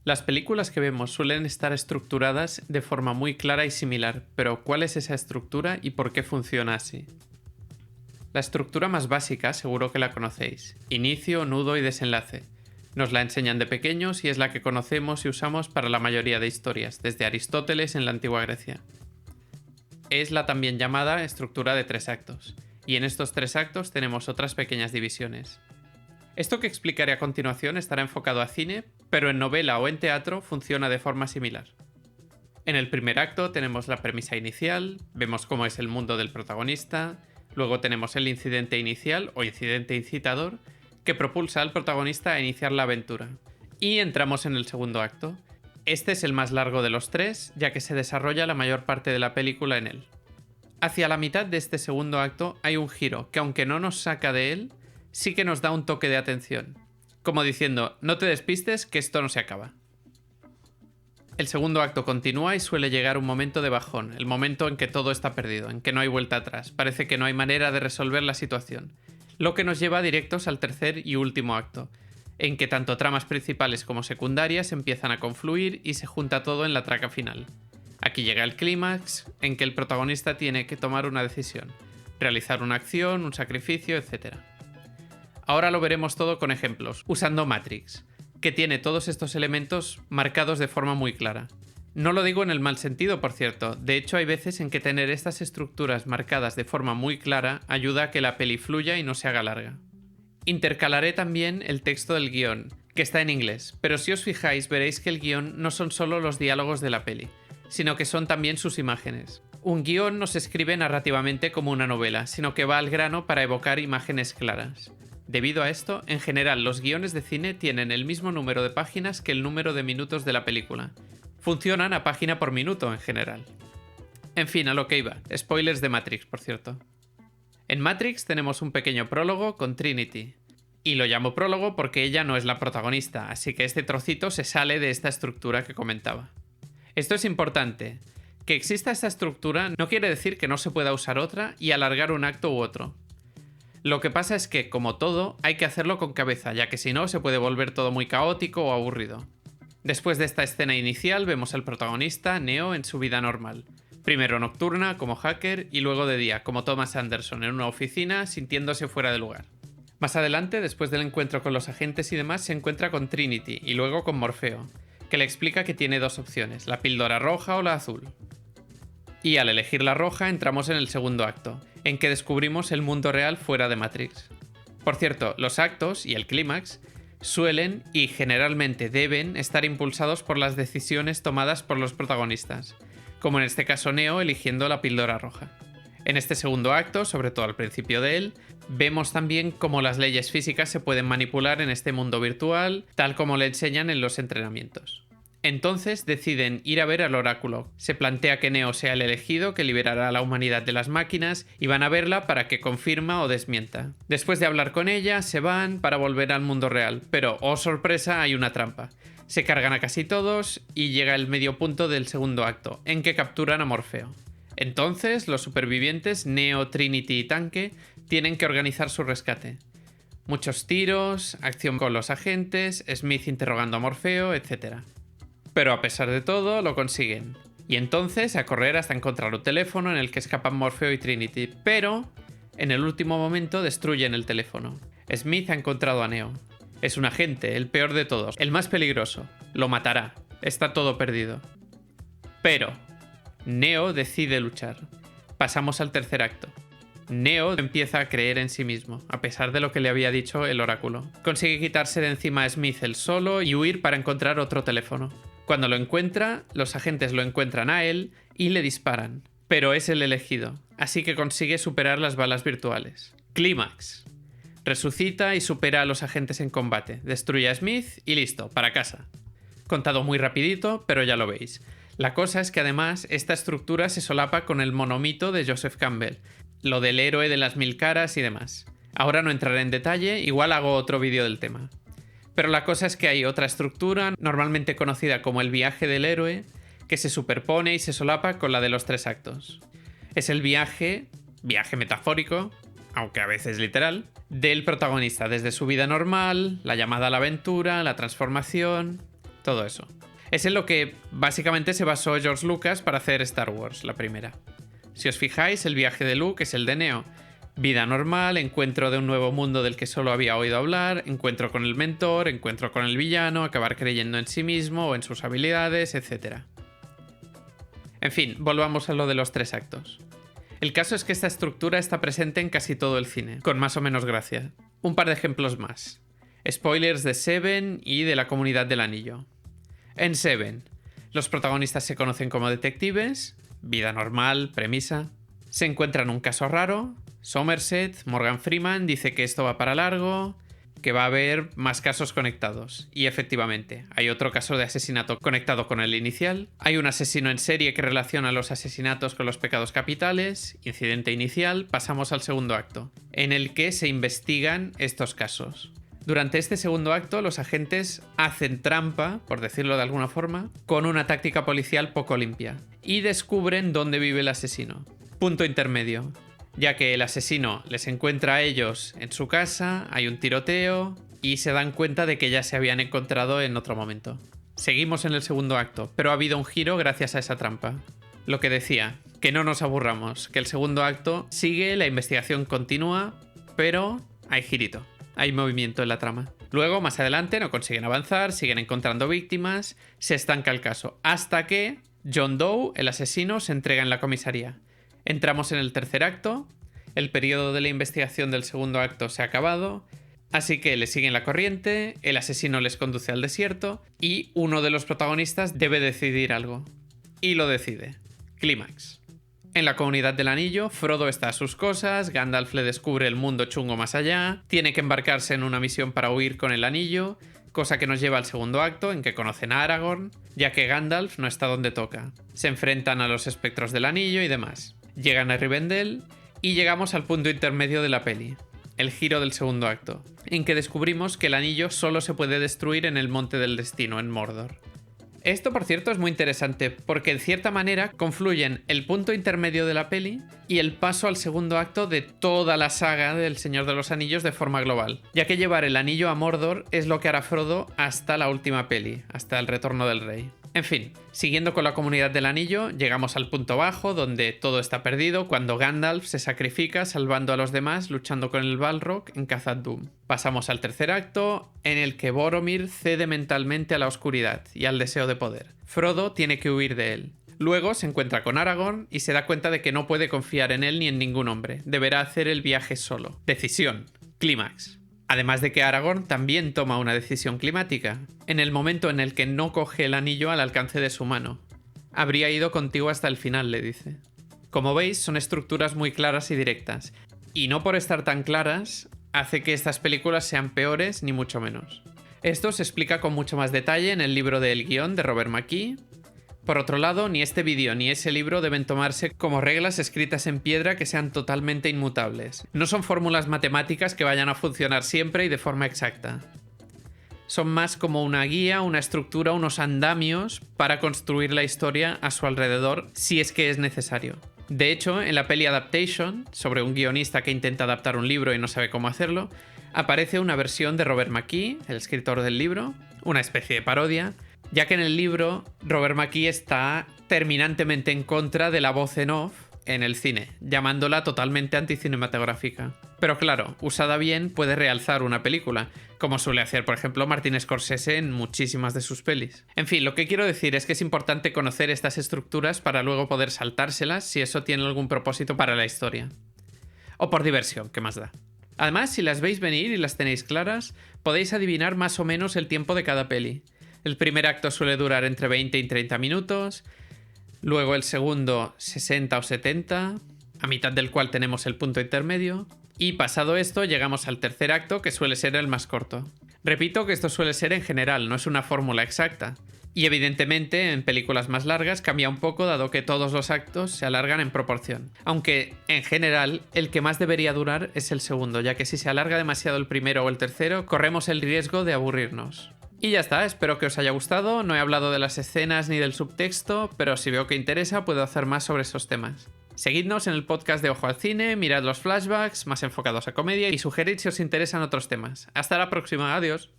Las películas que vemos suelen estar estructuradas de forma muy clara y similar, pero ¿cuál es esa estructura y por qué funciona así? La estructura más básica seguro que la conocéis: inicio, nudo y desenlace. Nos la enseñan de pequeños y es la que conocemos y usamos para la mayoría de historias, desde Aristóteles en la antigua Grecia. Es la también llamada estructura de 3 actos, y en estos 3 actos tenemos otras pequeñas divisiones. Esto que explicaré a continuación estará enfocado a cine, pero en novela o en teatro funciona de forma similar. En el primer acto tenemos la premisa inicial, vemos cómo es el mundo del protagonista, luego tenemos el incidente inicial o incidente incitador, que propulsa al protagonista a iniciar la aventura. Y entramos en el segundo acto. Este es el más largo de los 3, ya que se desarrolla la mayor parte de la película en él. Hacia la mitad de este segundo acto hay un giro que, aunque no nos saca de él, sí que nos da un toque de atención, como diciendo: no te despistes, que esto no se acaba. El segundo acto continúa y suele llegar un momento de bajón, el momento en que todo está perdido, en que no hay vuelta atrás, parece que no hay manera de resolver la situación, lo que nos lleva directos al tercer y último acto, en que tanto tramas principales como secundarias empiezan a confluir y se junta todo en la traca final. Aquí llega el clímax, en que el protagonista tiene que tomar una decisión, realizar una acción, un sacrificio, etc. Ahora lo veremos todo con ejemplos, usando Matrix, que tiene todos estos elementos marcados de forma muy clara. No lo digo en el mal sentido, por cierto, de hecho hay veces en que tener estas estructuras marcadas de forma muy clara ayuda a que la peli fluya y no se haga larga. Intercalaré también el texto del guión, que está en inglés, pero si os fijáis veréis que el guión no son solo los diálogos de la peli, sino que son también sus imágenes. Un guión no se escribe narrativamente como una novela, sino que va al grano para evocar imágenes claras. Debido a esto, en general los guiones de cine tienen el mismo número de páginas que el número de minutos de la película. Funcionan a página por minuto en general. En fin, a lo que iba. Spoilers de Matrix, por cierto. En Matrix tenemos un pequeño prólogo con Trinity. Y lo llamo prólogo porque ella no es la protagonista, así que este trocito se sale de esta estructura que comentaba. Esto es importante. Que exista esta estructura no quiere decir que no se pueda usar otra y alargar un acto u otro. Lo que pasa es que, como todo, hay que hacerlo con cabeza, ya que si no se puede volver todo muy caótico o aburrido. Después de esta escena inicial vemos al protagonista, Neo, en su vida normal. Primero nocturna, como hacker, y luego de día, como Thomas Anderson, en una oficina, sintiéndose fuera de lugar. Más adelante, después del encuentro con los agentes y demás, se encuentra con Trinity y luego con Morfeo, que le explica que tiene dos opciones, la píldora roja o la azul. Y al elegir la roja entramos en el segundo acto, en que descubrimos el mundo real fuera de Matrix. Por cierto, los actos y el clímax suelen y generalmente deben estar impulsados por las decisiones tomadas por los protagonistas, como en este caso Neo eligiendo la píldora roja. En este segundo acto, sobre todo al principio de él, vemos también cómo las leyes físicas se pueden manipular en este mundo virtual, tal como le enseñan en los entrenamientos. Entonces deciden ir a ver al oráculo. Se plantea que Neo sea el elegido que liberará a la humanidad de las máquinas y van a verla para que confirma o desmienta. Después de hablar con ella, se van para volver al mundo real, pero, oh sorpresa, hay una trampa. Se cargan a casi todos y llega el medio punto del segundo acto, en que capturan a Morfeo. Entonces, los supervivientes, Neo, Trinity y Tanque, tienen que organizar su rescate. Muchos tiros, acción con los agentes, Smith interrogando a Morfeo, etc. Pero a pesar de todo, lo consiguen. Y entonces a correr hasta encontrar un teléfono en el que escapan Morfeo y Trinity, pero en el último momento destruyen el teléfono. Smith ha encontrado a Neo. Es un agente, el peor de todos, el más peligroso. Lo matará. Está todo perdido. Pero Neo decide luchar. Pasamos al tercer acto. Neo empieza a creer en sí mismo, a pesar de lo que le había dicho el oráculo. Consigue quitarse de encima a Smith él solo y huir para encontrar otro teléfono. Cuando lo encuentra, los agentes lo encuentran a él y le disparan. Pero es el elegido, así que consigue superar las balas virtuales. Clímax. Resucita y supera a los agentes en combate, destruye a Smith y listo, para casa. Contado muy rapidito, pero ya lo veis. La cosa es que además esta estructura se solapa con el monomito de Joseph Campbell, lo del héroe de las 1000 caras y demás. Ahora no entraré en detalle, igual hago otro vídeo del tema. Pero la cosa es que hay otra estructura, normalmente conocida como el viaje del héroe, que se superpone y se solapa con la de los 3 actos. Es el viaje metafórico, aunque a veces literal, del protagonista desde su vida normal, la llamada a la aventura, la transformación. todo eso. Es en lo que básicamente se basó George Lucas para hacer Star Wars, la primera. Si os fijáis, el viaje de Luke es el de Neo. Vida normal, encuentro de un nuevo mundo del que solo había oído hablar, encuentro con el mentor, encuentro con el villano, acabar creyendo en sí mismo o en sus habilidades, etc. En fin, volvamos a lo de los 3 actos. El caso es que esta estructura está presente en casi todo el cine, con más o menos gracia. Un par de ejemplos más. Spoilers de Seven y de La Comunidad del Anillo. En Seven, los protagonistas se conocen como detectives, vida normal, premisa. Se encuentran un caso raro, Somerset, Morgan Freeman dice que esto va para largo, que va a haber más casos conectados. Y efectivamente, hay otro caso de asesinato conectado con el inicial, hay un asesino en serie que relaciona los asesinatos con los pecados capitales, incidente inicial, pasamos al segundo acto, en el que se investigan estos casos. Durante este segundo acto, los agentes hacen trampa, por decirlo de alguna forma, con una táctica policial poco limpia, y descubren dónde vive el asesino. Punto intermedio. Ya que el asesino les encuentra a ellos en su casa, hay un tiroteo y se dan cuenta de que ya se habían encontrado en otro momento. Seguimos en el segundo acto, pero ha habido un giro gracias a esa trampa. Lo que decía, que no nos aburramos, que el segundo acto sigue, la investigación continúa, pero hay girito, hay movimiento en la trama. Luego, más adelante, no consiguen avanzar, siguen encontrando víctimas, se estanca el caso, hasta que John Doe, el asesino, se entrega en la comisaría. Entramos en el tercer acto, el periodo de la investigación del segundo acto se ha acabado, así que le siguen la corriente, el asesino les conduce al desierto y uno de los protagonistas debe decidir algo. Y lo decide. Clímax. En la Comunidad del Anillo, Frodo está a sus cosas, Gandalf le descubre el mundo chungo más allá, tiene que embarcarse en una misión para huir con el anillo, cosa que nos lleva al segundo acto, en que conocen a Aragorn, ya que Gandalf no está donde toca. Se enfrentan a los espectros del anillo y demás. Llegan a Rivendell y llegamos al punto intermedio de la peli, el giro del segundo acto, en que descubrimos que el anillo solo se puede destruir en el Monte del Destino, en Mordor. Esto, por cierto, es muy interesante, porque en cierta manera confluyen el punto intermedio de la peli y el paso al segundo acto de toda la saga del Señor de los Anillos de forma global, ya que llevar el anillo a Mordor es lo que hará Frodo hasta la última peli, hasta el retorno del rey. En fin, siguiendo con la Comunidad del Anillo, llegamos al punto bajo, donde todo está perdido, cuando Gandalf se sacrifica salvando a los demás luchando con el Balrog en Khazad-dûm. Pasamos al tercer acto, en el que Boromir cede mentalmente a la oscuridad y al deseo de poder. Frodo tiene que huir de él. Luego se encuentra con Aragorn y se da cuenta de que no puede confiar en él ni en ningún hombre. Deberá hacer el viaje solo. Decisión. Clímax. Además de que Aragorn también toma una decisión climática, en el momento en el que no coge el anillo al alcance de su mano. Habría ido contigo hasta el final, le dice. Como veis, son estructuras muy claras y directas, y no por estar tan claras hace que estas películas sean peores ni mucho menos. Esto se explica con mucho más detalle en el libro de El Guión de Robert McKee. Por otro lado, ni este vídeo ni ese libro deben tomarse como reglas escritas en piedra que sean totalmente inmutables. No son fórmulas matemáticas que vayan a funcionar siempre y de forma exacta. Son más como una guía, una estructura, unos andamios para construir la historia a su alrededor si es que es necesario. De hecho, en la peli Adaptation, sobre un guionista que intenta adaptar un libro y no sabe cómo hacerlo, aparece una versión de Robert McKee, el escritor del libro, una especie de parodia, ya que en el libro Robert McKee está terminantemente en contra de la voz en off en el cine, llamándola totalmente anticinematográfica. Pero claro, usada bien puede realzar una película, como suele hacer por ejemplo Martin Scorsese en muchísimas de sus pelis. En fin, lo que quiero decir es que es importante conocer estas estructuras para luego poder saltárselas si eso tiene algún propósito para la historia. O por diversión, ¿qué más da? Además, si las veis venir y las tenéis claras, podéis adivinar más o menos el tiempo de cada peli. El primer acto suele durar entre 20 y 30 minutos, luego el segundo 60 o 70, a mitad del cual tenemos el punto intermedio, y pasado esto llegamos al tercer acto, que suele ser el más corto. Repito que esto suele ser en general, no es una fórmula exacta, y evidentemente en películas más largas cambia un poco dado que todos los actos se alargan en proporción, aunque en general el que más debería durar es el segundo, ya que si se alarga demasiado el primero o el tercero corremos el riesgo de aburrirnos. Y ya está, espero que os haya gustado, no he hablado de las escenas ni del subtexto, pero si veo que interesa puedo hacer más sobre esos temas. Seguidnos en el podcast de Ojo al Cine, mirad los flashbacks más enfocados a comedia y sugerid si os interesan otros temas. Hasta la próxima, adiós.